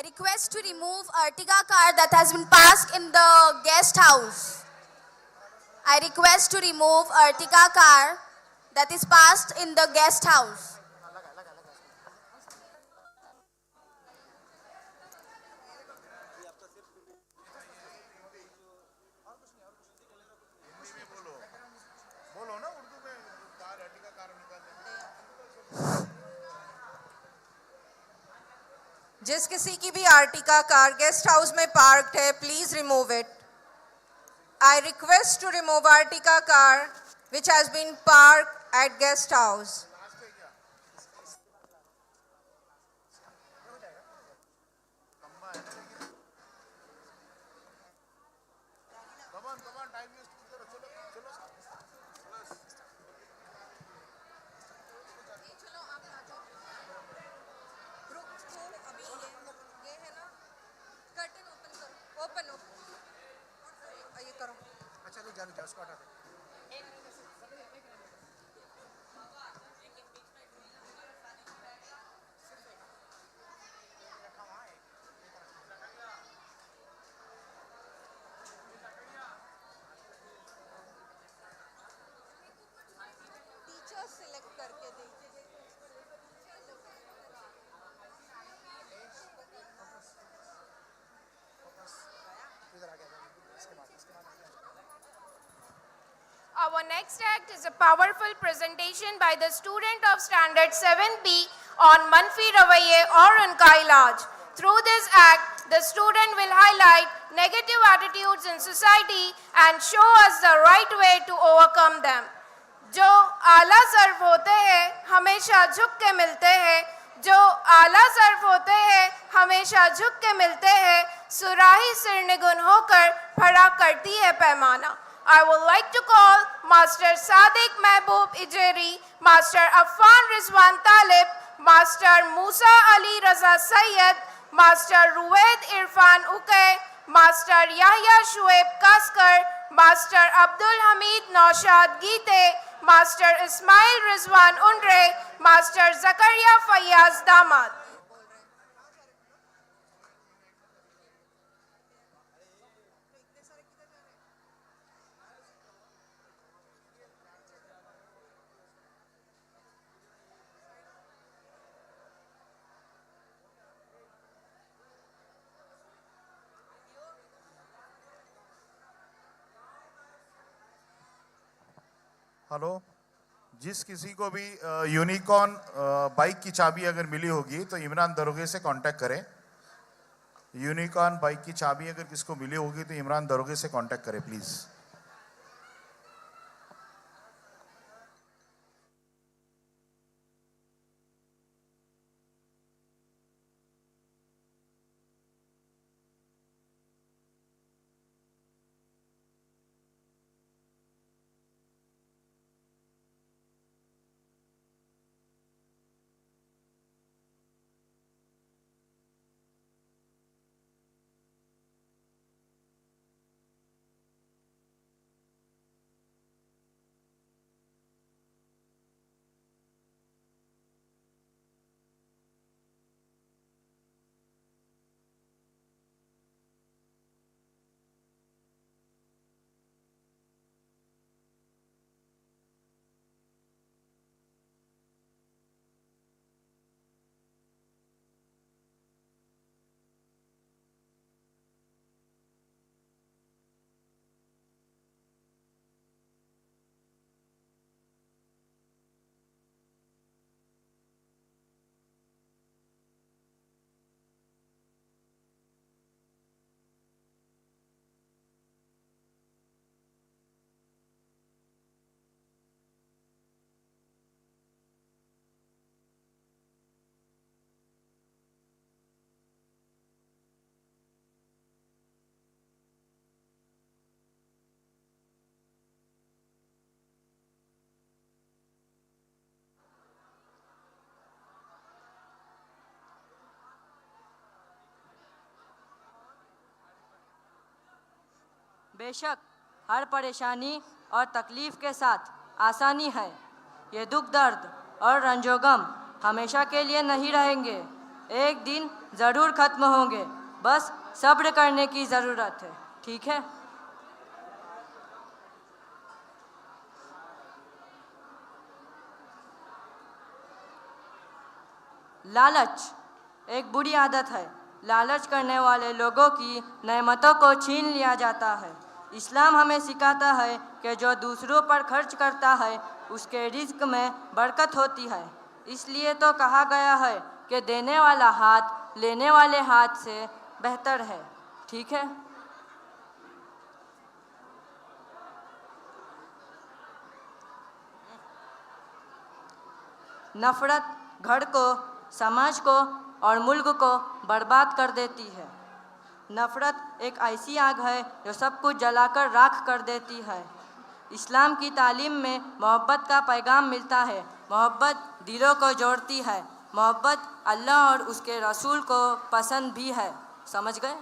request to remove Ertiga car that has been parked in the guest house. I request to remove Ertiga car that is parked in the guest house. जिस किसी की भी Ertiga car guest house में parked है, please remove it. I request to remove Artica car which has been parked at guest house. Our next act is a powerful presentation by the student of Standard 7B on Manfi Ravaiye और उनका इलाज. Through this act, the student will highlight negative attitudes in society and show us the right way to overcome them. जो आला ज़र्फ़ होते हैं हमेशा झुक के मिलते हैं, जो आला ज़र्फ़ होते हैं हमेशा झुक के मिलते हैं, सुराही सिरनिगुन होकर खड़ा करती है पैमाना. I would like to call Master Sadiq Mehboob Ijeri, Master Affan Rizwan Talib, Master Musa Ali Raza Sayyed, Master Ruwaid Irfan Uke, Master Yahya Shuaib Kaskar, Master Abdul Hamid Naushad Geete, Master Ismail Rizwan Undre, Master Zakaria Fayyaz Damad. Hello, जिस किसी को भी unicorn bike की चाबी अगर मिली होगी तो इमरान दरोगे से कांटेक्ट करें. यूनिकॉर्न बाइक की चाबी अगर किसको मिली होगी तो इमरान दरोगे से कांटेक्ट करें प्लीज़. बेशक हर परेशानी और तकलीफ़ के साथ आसानी है. ये दुख दर्द और रंजोगम हमेशा के लिए नहीं रहेंगे. एक दिन ज़रूर खत्म होंगे, बस सब्र करने की ज़रूरत है, ठीक है? लालच एक बुरी आदत है। लालच करने वाले लोगों की नेमतों को छीन लिया जाता है। इस्लाम हमें सिखाता है कि जो दूसरों पर खर्च करता है उसके रिज़्क में बरकत होती है। इसलिए तो कहा गया है कि देने वाला हाथ लेने वाले हाथ से बेहतर है, ठीक है? नफरत घर को, समाज को और मुल्क को बर्बाद कर देती है। नफरत एक ऐसी आग है जो सब कुछ जलाकर राख कर देती है। इस्लाम की तालीम में मोहब्बत का पैगाम मिलता है। मोहब्बत दिलों को जोड़ती है। मोहब्बत अल्लाह और उसके रसूल को पसंद भी है। समझ गए?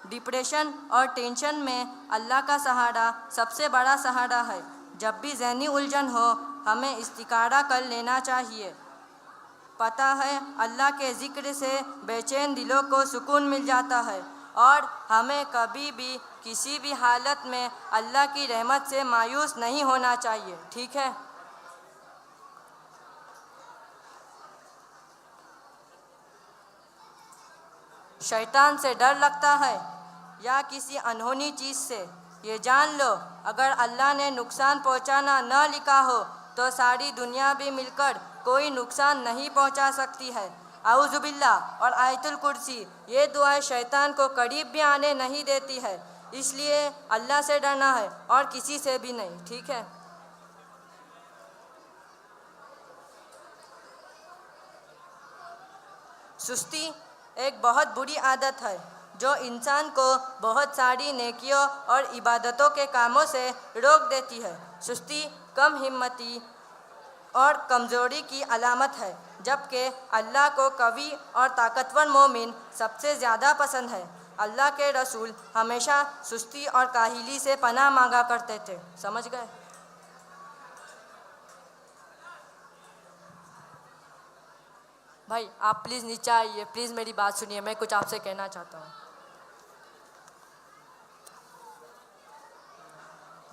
डिप्रेशन और टेंशन में अल्लाह का सहारा सबसे बड़ा सहारा है। जब भी ज़हनी उलझन हो हमें इस्तिखारा कर लेना चाहिए। पता है अल्लाह के ज़िक्र से बेचैन दिलों को सुकून मिल जाता है और हमें कभी भी किसी भी हालत में अल्लाह की रहमत से मायूस नहीं होना चाहिए, ठीक है? शैतान से डर लगता है या किसी अनहोनी चीज़ से? ये जान लो, अगर अल्लाह ने नुकसान पहुंचाना न लिखा हो तो सारी दुनिया भी मिलकर कोई नुकसान नहीं पहुंचा सकती है। आउज़ुबिल्लाह और आयतुल कुर्सी ये दुआएं शैतान को करीब भी आने नहीं देती है। इसलिए अल्लाह से डरना है और किसी से भी नहीं, ठीक है? सुस्ती एक बहुत बुरी आदत है जो इंसान को बहुत सारी नेकियों और इबादतों के कामों से रोक देती है। सुस्ती कम हिम्मती और कमज़ोरी की अलामत है, जबकि अल्लाह को कवी और ताकतवर मोमिन सबसे ज़्यादा पसंद है। अल्लाह के रसूल हमेशा सुस्ती और काहिली से पनाह मांगा करते थे। समझ गए? भाई आप प्लीज़ नीचे आइए, प्लीज़ मेरी बात सुनिए, मैं कुछ आपसे कहना चाहता हूँ।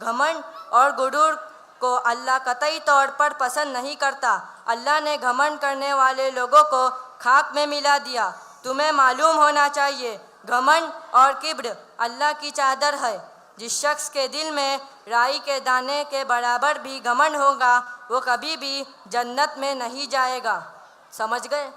घमंड और गुरूर को अल्लाह कतई तौर पर पसंद नहीं करता। अल्लाह ने घमंड करने वाले लोगों को खाक में मिला दिया। तुम्हें मालूम होना चाहिए घमंड और किब्र अल्लाह की चादर है। जिस शख्स के दिल में राई के दाने के बराबर भी घमंड होगा वो कभी भी जन्नत में नहीं जाएगा। समझ गए?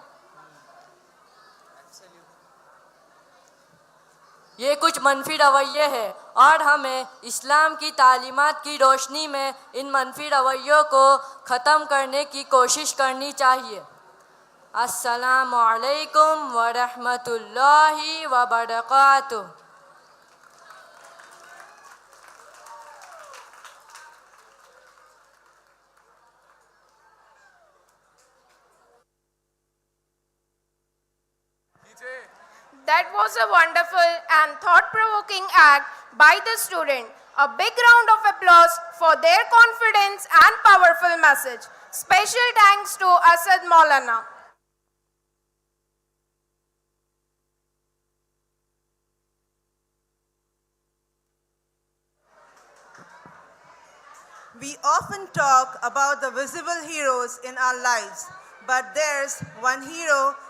ये कुछ मनफी रवैये हैं और हमें इस्लाम की तालीमात की रोशनी में इन मनफी रवैयों को ख़त्म करने की कोशिश करनी चाहिए। अस्सलामु अलैकुम व रहमतुल्लाहि व बरकातुहू। That was a wonderful and thought-provoking act by the student. A big round of applause for their confidence and powerful message. Special thanks to Asad Maulana. We often talk about the visible heroes in our lives, but there's one hero who